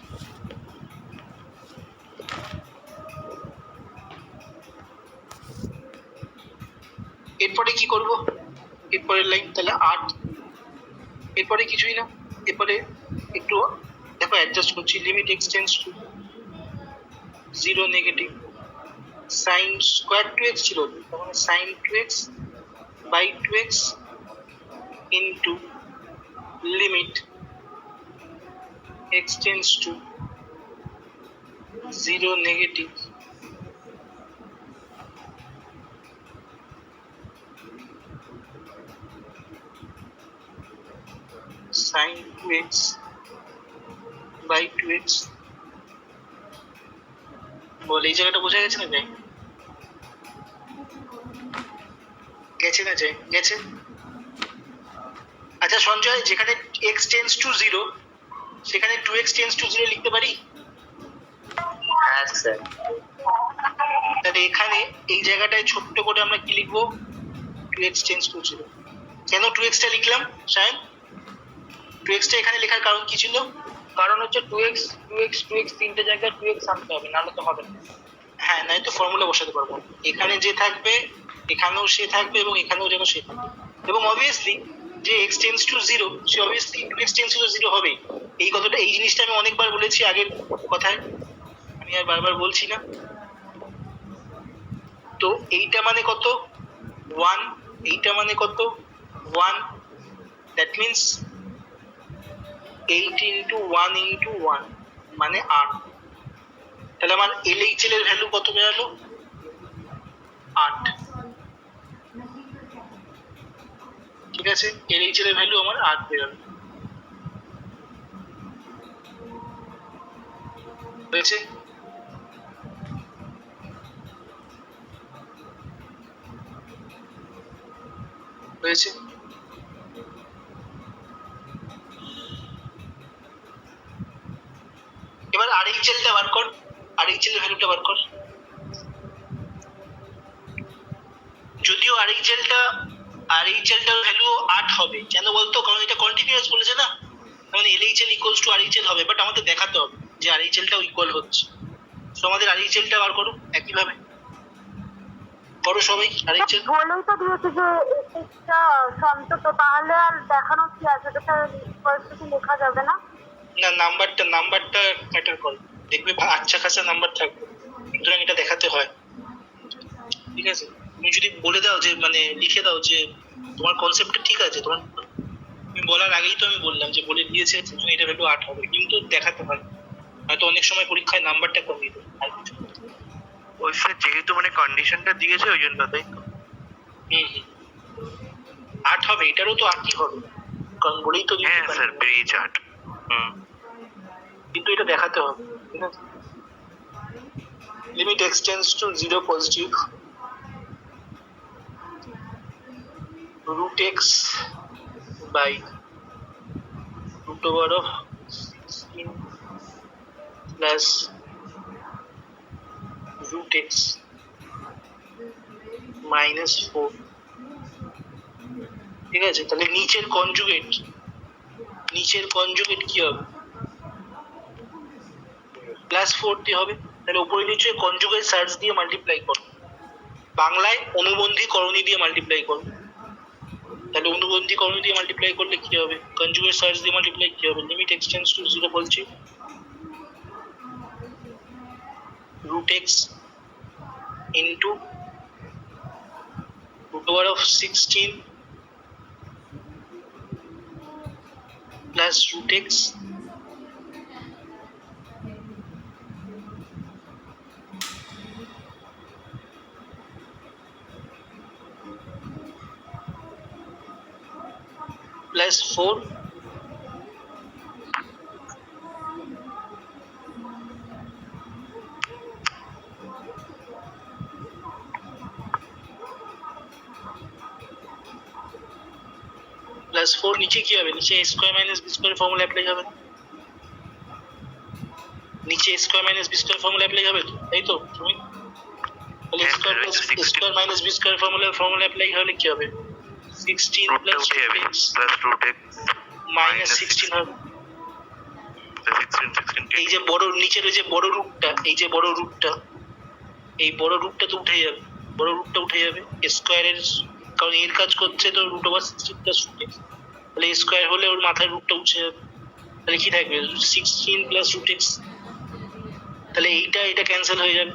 এরপরে কি করব? এরপরের লাইন তাহলে 8, এরপরে কিছুই না, এরপরে একটু দেখো অ্যাডজাস্ট করছি। Limit extends to 0 negative sine square 2x ছিল, তার মানে sine 2x by 2x into limit extends to 0 negative sin 2x by 2x। বল এই জায়গাটা বোঝা গেছে না? যাই গেছে না? যাই গেছে। আচ্ছা সঞ্জয়, যেখানে x টেন্স টু 0 সেখানে 2x টেন্স টু 0 লিখতে পারি? হ্যাঁ স্যার। তাহলে এখানে এই জায়গাটায় ছোট্ট করে আমরা কি লিখবো? 2x tends to 0। কেন 2x টা লিখলাম সায়ন? 2x টা এখানে লেখার কারণ কি ছিল? কারণ হচ্ছে 2x তিনটে জায়গায় 2x আনতে হবে, নাহলে তো হবে না। হ্যাঁ, নাই তো ফর্মুলা বসাতে পারবো। এখানে যে থাকবে এখানেও সে থাকবে এবং এখানেও যেন সে থাকবে, এবং অবভিয়াসলি যে x tends to 0 say obviously 2x tends to 0 হবে। এই কথাটা, এই জিনিসটা আমি অনেকবার বলেছি আগের কথায়, আমি আর বারবার বলছি না। তো এইটা মানে কত? 1, এইটা মানে কত? 1, দ্যাট মিন্স 8 ইন্টু 1 ইন্টু 1 মানে 8। তাহলে আমার LHL এর ভ্যালু কত বেরালো? 8। ঠিক আছে, LHL এর ভ্যালু আমার 8 বেরালো। হয়েছে? হয়েছে? এবার RHL টা বার কর, RHL এর ভ্যালুটা বার কর। যদিও RHL টার ভ্যালু 8 হবে, কেন বলতো? কারণ এটা কন্টিনিউয়াস বলেছে না, মানে LHL ইকুয়ালস টু RHL হবে, বাট আমাদের দেখাতে হবে যে RHL টাও ইকুয়াল হচ্ছে। তো আমাদের RHL টা বার করো একইভাবে করো সবাই। RHL বলেই তো দিয়েছে যে এটা সন্তত, তাহলে আর দেখানোর কি আছে? এটা পরিস্থিতি লেখা যাবে না? না, নাম্বারটা ম্যাটার করে, দেখবে আচ্ছা খাসা নাম্বার থাকবে, সুতরাং এটা দেখাতে হয়। ঠিক আছে, তুমি যদি বলে দাও যে মানে লিখে দাও যে তোমার কনসেপ্টটা ঠিক আছে, তোমার তুমি বলার আগেই তো আমি বললাম যে বলে দিয়েছে তুমি এটা ভ্যালু 8 হবে, কিন্তু দেখাতে হয়। হয়তো অনেক সময় পরীক্ষায় নাম্বারটা কমিয়ে দেবে, আর কিছু না। ওই স্যার যেহেতু মানে কন্ডিশনটা দিয়েছে ওই জন্য, তাই তো? 8 হবে, এটারও তো 8ই হবে, কারণ বলেই তো দিয়েছে। হ্যাঁ স্যার, বেরিয়েছে 8। কিন্তু এটা দেখাতে হবে। ঠিক আছে, limit extends to 0 positive root x by root over of 16 plus root x minus 4। ঠিক আছে, তাহলে নিচের কনজুগেট কি হবে? প্লাস 4 দিয়ে হবে। তাহলে উপরে নিচে কনজুগেট সার্চ দিয়ে মাল্টিপ্লাই করো, বাংলায় অনুবন্ধী করণী দিয়ে মাল্টিপ্লাই করো। তাহলে অনুবন্ধী করণী দিয়ে মাল্টিপ্লাই করলে কি হবে? কনজুগেট সার্চ দিয়ে মাল্টিপ্লাই কি হবে? লিমিট এক্সটেন্স টু 0 বলছি, root x into root over of 16 plus root x plus 4 plus 4 নিচে কি হবে? নিচে a square minus b square formula apply হবে, নিচে a square minus b square formula apply হবে, তাই তো? তুমি তাহলে a square minus b square formula apply হলে কি হবে? 16 প্লাস root x মাইনাস 16 হবে। 16 এই যে বড় নিচের ওই যে বড় রুটটা, এই যে বড় রুটটা তো উঠে যাবে, বড় রুটটা উঠে যাবে, স্কয়ারের কারণ এর কাজ করছে তো root over 16 plus root x, তাহলে এ স্কোয়ার হলে ওর মাথায় রুটটা উঠছে যাবে, তাহলে কি থাকবে 16 প্লাস রুট এক্স, তাহলে এটা ক্যান্সেল হয়ে যাবে,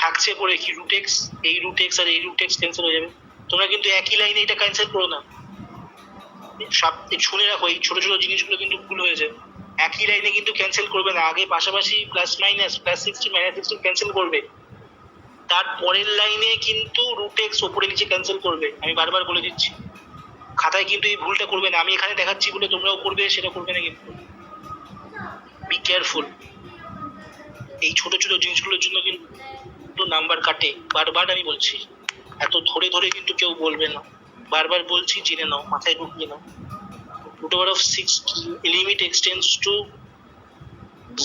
থাকছে পরে কি রুট এক্স, এই রুট এক্স আর এই রুট এক্স ক্যান্সেল হয়ে যাবে। তোমরা কিন্তু একই লাইনে এটা ক্যান্সেল করো না, সব শুনে রাখো, এই ছোট ছোট জিনিসগুলো কিন্তু ভুল হয়ে যায়। একই লাইনে কিন্তু ক্যান্সেল করবে না, আগে পাশাপাশি plus minus plus 16 minus 16 cancel করবে, তার পরের লাইনে কিন্তু রুট এক্স ওপরে নিচে ক্যান্সেল করবে। আমি বারবার বলে দিচ্ছি, খাতায় কিন্তু এই ভুলটা করবে না, আমি এখানে দেখাচ্ছি বলে তোমরাও করবে সেটা করবে না, কিন্তু বি কেয়ারফুল। এই ছোট ছোট জিনিসগুলোর জন্য কিন্তু নাম্বার কাটে, বারবার আমি বলছি, এত ধরে ধরে কিন্তু কেউ বলবে না, বারবার বলছি, জেনে নাও, মাথায় ঢুকিয়ে নাও। root over of 6 limit extends to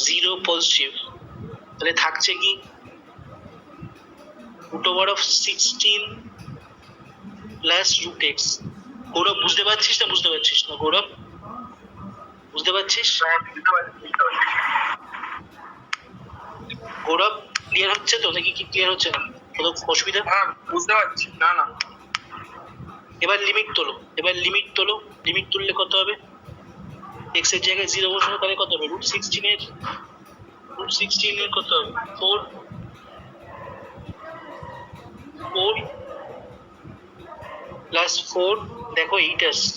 0 positive, তাহলে থাকছে কি root over of 16 plus root x. Gaurav বুঝতে পারছিস না? বুঝতে পারছিস না গৌরব? বুঝতে পারছিস গৌরব? ক্লিয়ার হচ্ছে তো নাকি কি ক্লিয়ার হচ্ছে না? কোনো অসুবিধা? হ্যাঁ বুঝতে পারছি, না না এবার লিমিট তোলো, লিমিট তুললে কত হবে? এক্স এর জায়গায় 0 বসানো, তাহলে কত হবে? রুট 16 এর কত হবে? 4 প্লাস 4, দেখো 8 আসছে,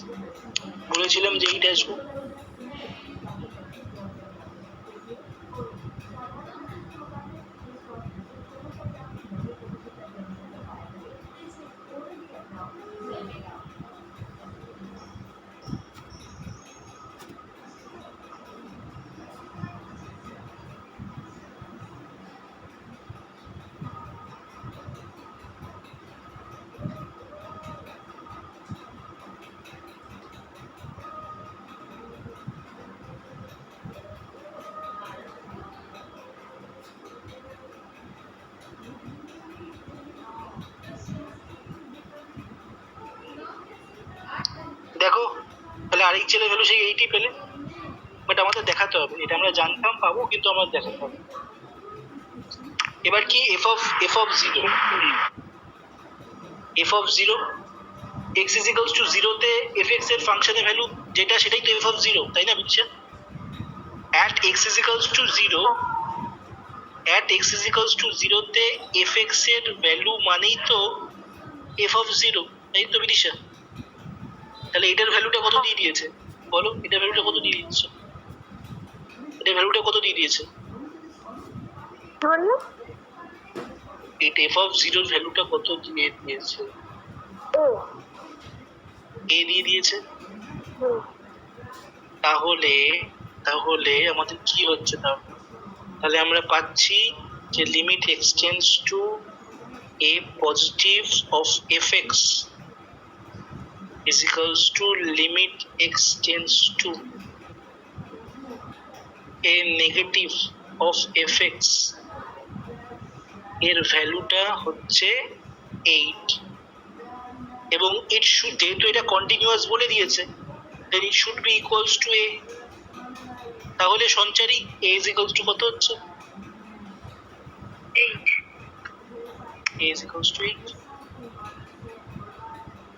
বলেছিলাম যে 8 আসবো। দেখো তাহলে আরেক ছেলে ভ্যালু সেই 8ই পেলে, বাট আমাদের দেখাতে হবে, এটা আমরা জানতাম পাবো কিন্তু আমাদের দেখাতে হবে। এবার কি f of 0 x is equals to 0 তে fx এর ফাংশনের ভ্যালু যেটা সেটাই তো f of 0, তাই না Bidisha? at x is equals to 0 তে fx এর ভ্যালু মানেই তো f of 0, তাই তো বিদিশা? তাহলে এটার ভ্যালুটা কত দিয়ে দিয়েছে বলো? এটার ভ্যালুটা কত দিয়ে দিয়েছে? কি বললি? এটা f of 0 এর ভ্যালুটা কত দিয়ে দিয়েছে? a দিয়ে দিয়েছে। তাহলে আমাদের কি হচ্ছে? তাহলে আমরা পাচ্ছি যে limit extends to a positive of fx is equals to limit extends to a negative of fx এর ভ্যালুটা হচ্ছে 8, এবং ইট শুড, যেহেতু এটা কন্টিনিউয়াস বলে দিয়েছে, then it should be equals to a। তাহলে সঞ্চারী a is equals to কত হচ্ছে? 8 a is equals to 8।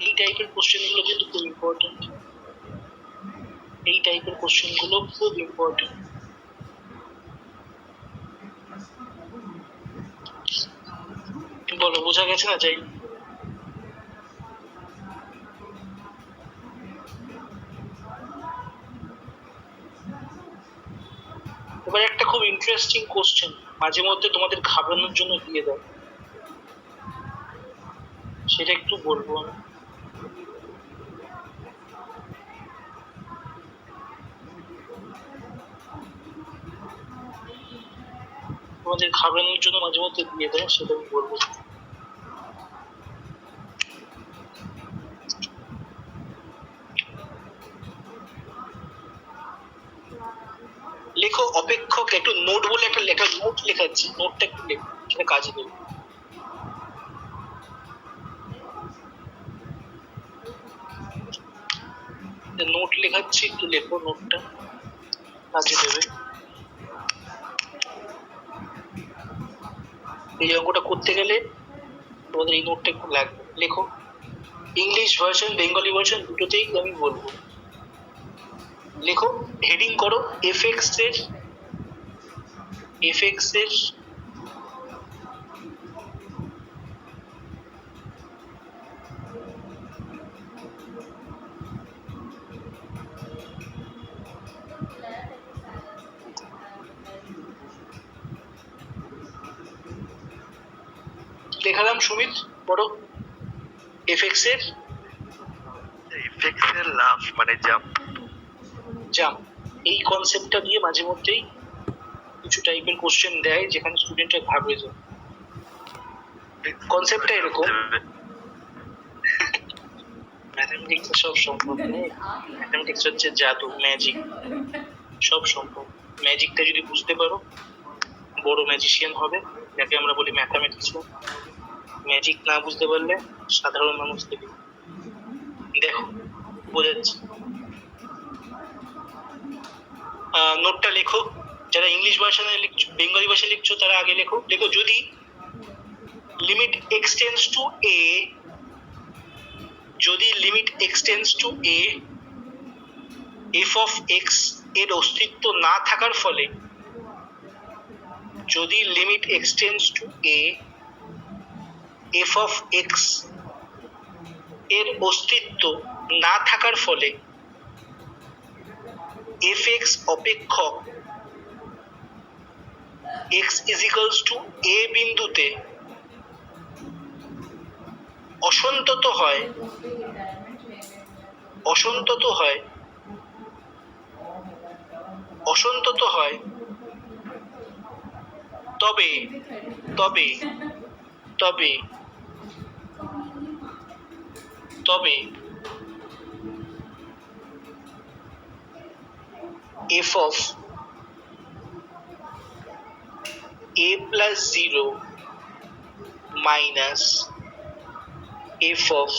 এই টাইপের কোশ্চেনগুলো কিন্তু খুব ইম্পর্টেন্ট, বলো বোঝা গেছে না? চাই এবার একটা খুব ইন্টারেস্টিং কোশ্চেন মাঝে মধ্যে তোমাদের ঘাবড়ানোর জন্য দিয়ে দেয়, সেটা একটু বলবো আমি। তোমাদের ঘাবড়ানোর জন্য মাঝে মধ্যে দিয়ে দেয়, সেটা আমি বলবো। লেখো অপেক্ষক, একটু নোট বলে একটা নোট লেখাচ্ছি, নোটটা একটু লেখো, সেটা কাজে দেবে। নোট লেখাচ্ছি, একটু লেখো, নোটটা কাজে দেবে। এই অঙ্কটা করতে গেলে তোমাদের এই নোটটা একটু লাগবে। লেখো। ইংলিশ ভার্সন, বেঙ্গলি ভার্সন দুটোতেই আমি বলবো। লেখো, হেডিং করো এফএক্স এর লেখালাম সুমিত, পড়ো। এফএক্স এর এফএক্স এর লাভ মানে জাম্প। জাম্প, এই কনসেপ্টটা দিয়ে মাঝে মধ্যেই কিছু টাইপের কোশ্চেন দেয় যেখানে স্টুডেন্টরা ঘাবড়ে যায়। কনসেপ্টটা এরকম, ম্যাথমেটিক্স সব সম্ভব নেই, ম্যাথমেটিক্স হচ্ছে জাদু, ম্যাজিক, সব সম্ভব। ম্যাজিকটা যদি বুঝতে পারো বড় ম্যাজিশিয়ান হবে, যাকে আমরা বলি ম্যাথামেটিক্সিয়ান। ম্যাজিক না বুঝতে পারলে সাধারণ মানুষ থেকে দেখো বোঝাচ্ছি। নোটটা লেখো, যারা ইংলিশ ভার্সনে লিখছো, বেঙ্গলি ভাষায় লিখছো তারা আগে লেখো। লেখো, যদি লিমিট এক্সটেন্ডস টু এ, যদি limit extends to a, f of x এর অস্তিত্ব না থাকার ফলে, যদি limit extends to a, f of x এর অস্তিত্ব না থাকার ফলে এফ এক্স অপেক্ষক এক্স ইজিক্যালস টু এ বিন্দুতে অসন্তত হয়, তবে তবে তবে তবে f of a plus 0 minus f of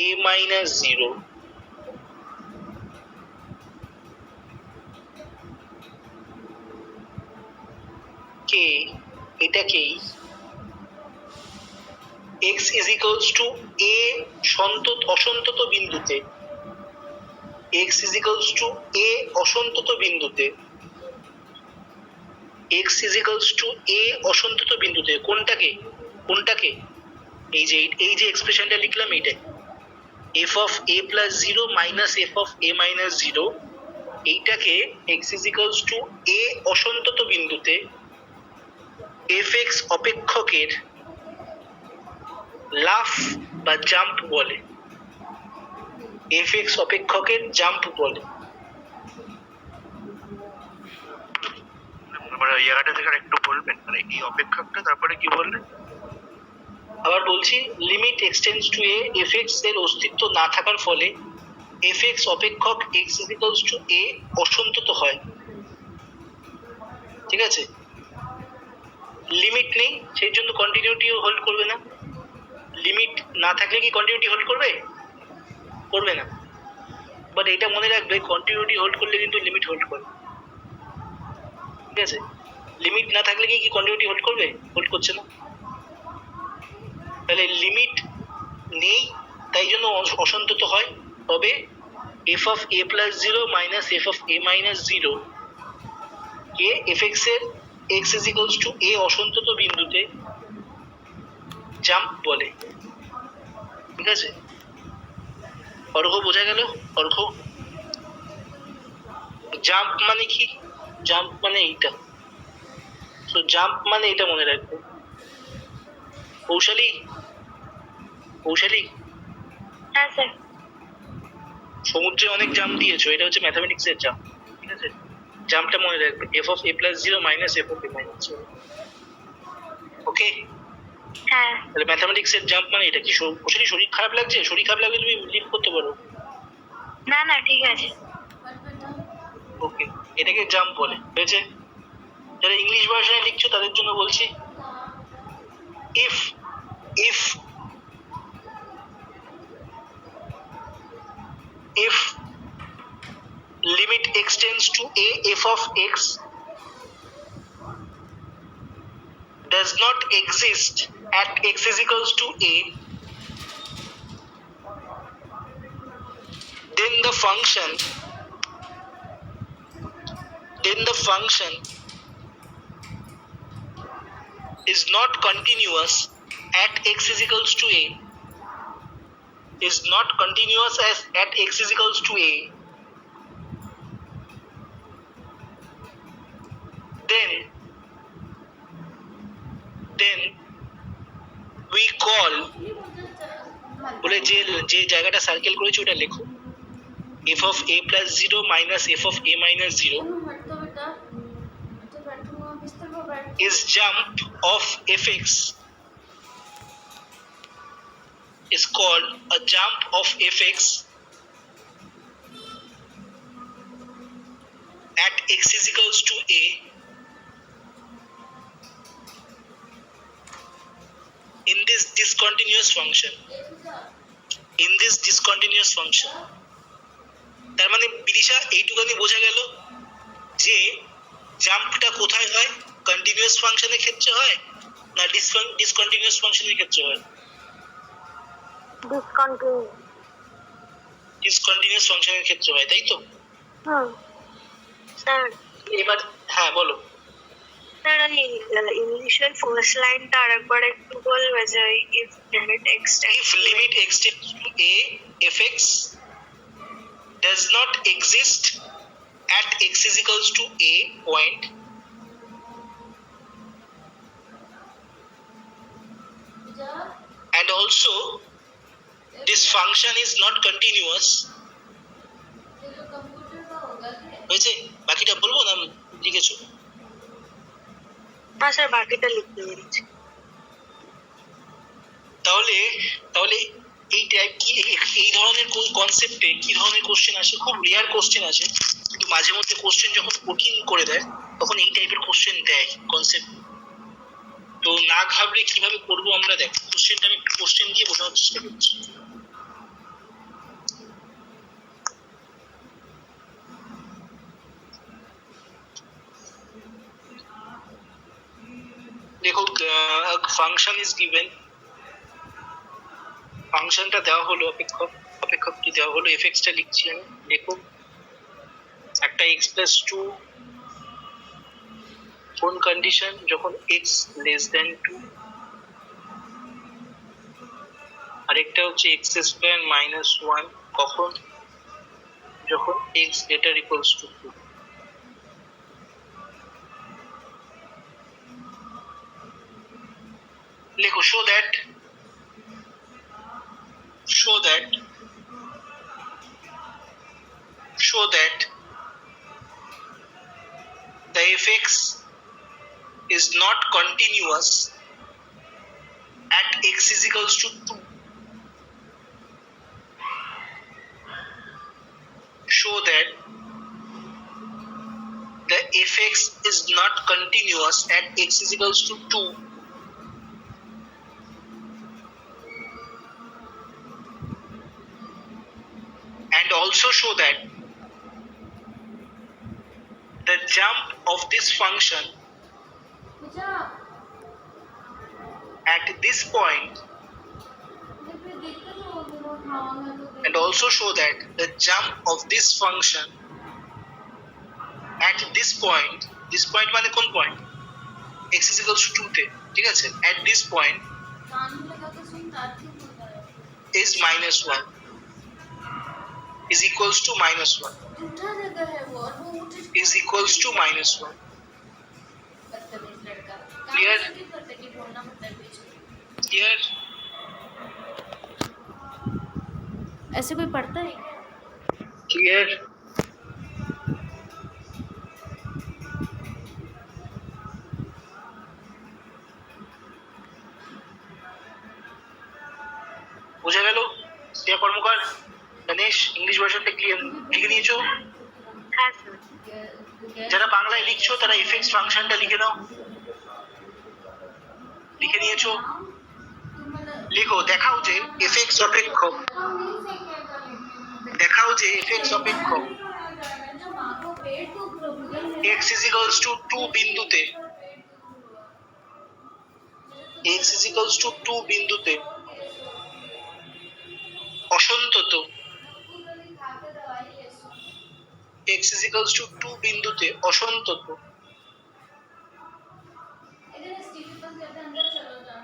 a minus 0 কে, এটাকেই x ইজিক্যালস টু এ অসন্তত বিন্দুতে, x ইজিক্যালস টু এ অসন্তত বিন্দুতে, x ইজিক্যালস টু এ অসন্তত বিন্দুতে কোনটাকে এই যে এক্সপ্রেশনটা লিখলাম এইটাই, F of a plus 0 minus f of a minus 0, এইটাকে x ইজিক্যালস টু এ অসন্তত বিন্দুতে এফ এক্স অপেক্ষকের লাফ বা জাম্প বলে, এফ এক্স অপেক্ষকের জাম্প বলে। মানে ওই জায়গাটা থেকে একটু বলবেন, মানে এই অপেক্ষকটা তারপরে কি বললেন? আবার বলছি, limit extends to a, F x এর অস্তিত্ব না থাকার ফলে এফ এক্স অপেক্ষক এক্স ইকুয়ালস টু এ অসন্তত হয়। ঠিক আছে, লিমিট নেই সেই জন্য কন্টিনিউটিও হোল্ড করবে না। লিমিট না থাকলে কি কন্টিনিউটি হোল্ড করবে? করবে না। বাট এটা মনে রাখবে, কন্টিনিউটি হোল্ড করলে কিন্তু লিমিট হোল্ড করে। ঠিক আছে, লিমিট না থাকলে কি কন্টিনিউটি হোল্ড করবে? হোল্ড করছে না। তাহলে লিমিট নেই তাই জন্য অসন্তত হয়। তবে f of a plus 0 minus f of a minus 0 K F x এর এক্স ইজ ইকুয়ালস টু এ অসন্তত বিন্দুতে জাম্প বলে। ঠিক আছে, অর্ঘ বোঝা গেল? অর্ঘ জাম্প মানে কি? জাম্প মানে এইটা। তো জাম্প মানে এটা মনে রাখবে। কৌশালী হ্যাঁ স্যার। সমুদ্রে অনেক জাম্প দিয়েছো, এটা হচ্ছে ম্যাথামেটিক্স এর জাম্প। ঠিক আছে, জাম্পটা মনে রাখবে, F of a plus 0 minus f of a minus 0। ওকে, হ্যাঁ তাহলে ম্যাথামেটিক্স এর জাম্প মানে এটা কি? কৌশালী শরীর খারাপ লাগছে? শরীর খারাপ লাগলে তুমি লিভ করতে পারো। না না ঠিক আছে। ওকে, এটাকে জাম্প বলে। হয়েছে? যারা ইংলিশ ভার্সনে লিখছো তাদের জন্য বলছি, if limit extends to a f of x does does not exist at x is equals to a, then the function is not continuous at x is equals to a, is not continuous as at x is equals to a, then we call, বলে যে জায়গাটা circle করেছি ওটা লেখো, f of a plus 0 minus f of a minus 0 is jump of fx, is called a jump of fx at x is equals to a in this discontinuous function. তার মানে বিদিশা এইটুখানি বোঝা গেল যে জাম্পটা কোথায় হয়, কন্টিনিউয়াস ফাংশনের ক্ষেত্রে হয় না ডিসকন্টিনিউয়াস ফাংশনের ক্ষেত্রে হয়? ডিসকন্টিনিউয়াস ফাংশনের ক্ষেত্রে হয়, তাই তো? স্যার এবার হ্যাঁ বলো। স্যার ইনিশিয়াল ফার্স্ট লাইনটা আরেকবার একটু বলবে যে if limit x If limit x tends to a, fx does not exist at x is equals to a point, and also this function is not continuous. হয়েছে? বাকিটা বলবো না লিখেছো? হ্যাঁ স্যার বাকিটা লিখতে পেরেছি। তাহলে এই টাইপ কি এই ধরনের কনসেপ্টে কি ধরনের কোশ্চেন আসে? খুব রেয়ার কোশ্চেন আসে, কিন্তু মাঝে মধ্যে কোশ্চেন যখন কঠিন করে দেয় তখন এই টাইপের কোশ্চেন দেয় কনসেপ্ট। তো না ঘাবড়ে কিভাবে করবো আমরা, দেখ কোশ্চেনটা আমি একটু কোশ্চেন দিয়ে বোঝানোর চেষ্টা করছি। দেখো ফাংশন ইজ গিভেন, ফাংশনটা দেওয়া হলো, অপেক্ষকটি দেওয়া হলো, এফএক্সটা লিখছি আমি। দেখো একটা x প্লাস 2 কোন কন্ডিশন, যখন x লেস দেন 2, আরেকটা হচ্ছে x স্কয়ার মাইনাস 1 কখন, যখন x গ্রেটার ইকুয়ালস টু 2। লেখো show that the fx is not continuous at x is equals to 2. Show that the fx is not continuous at x is equals to 2. And also show that the jump of this function at this point, and also show that the jump of this function at this point মানে কোন point, x is equals to 2 তে, ঠিক আছে, at this point is minus 1, is equals to minus 1, is equals to minus 1. Clear? ऐसे कोई पढ़ता है? Clear? বোঝা গেল? শ্রেয়া কর্মকার, গণেশ, ইংলিশ ভার্সনটা ক্লিয়ার লিখে নিয়েছো? হ্যাঁ স্যার। যারা বাংলায় লিখছো তারা এফএক্স ফাংশনটা লিখে নাও। লিখে নিয়েছো? লিখো, দেখাও যে এফএক্স অপেক্ষক, x is equals to 2 বিন্দুতে x is equals to 2 বিন্দুতে অসন্তত x is equals to 2 বিন্দুতে অসন্তত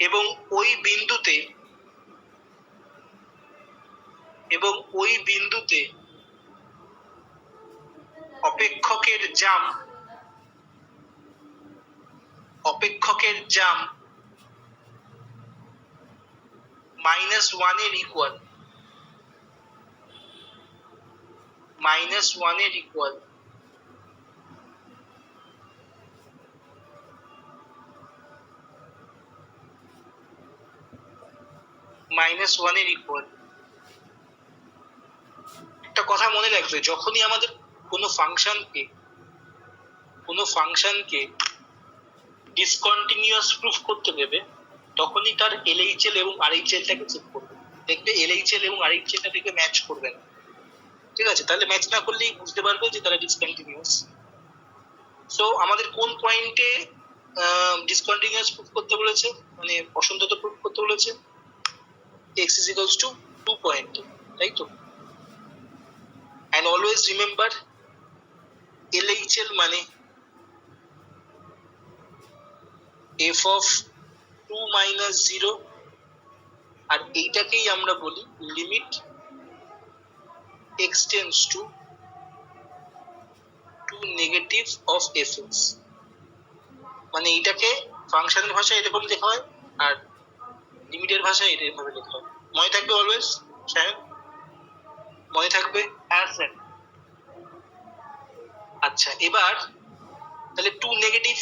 এবং ওই বিন্দুতে অপেক্ষকের জাম -1 এর ইকুয়াল একটা কথা মনে রাখবে, যখনই আমাদের কোনো ফাংশনকে ডিসকন্টিনিউয়াস প্রুফ করতে দেবে, তখনই তার LHL এবং RHL টাকে চেক করবে। দেখবে LHL এবং RHL টা থেকে ম্যাচ করবে না, ঠিক আছে? তাহলে ম্যাচ না করলেই বুঝতে পারবে যে তারা ডিসকন্টিনিউয়াস। সো আমাদের কোন পয়েন্টে ডিসকন্টিনিউয়াস প্রুফ করতে বলেছে, মানে অসন্তত প্রুফ করতে বলেছে? x is equals to 2 point, তাই তো? and always remember LHL মানে f of 2 minus 0, আর এইটাকেই আমরা বলি limit x tends to negative of fx। মানে এইটাকে ফাংশনের ভাষায় এরকম লেখা হয় আর লিমিটের ভাষায় এরকম লেখা হয়। মনে থাকবে অলওয়েজ সাহেব, মনে থাকবে? হ্যাঁ স্যার। আচ্ছা, এবার তাহলে 2 নেগেটিভ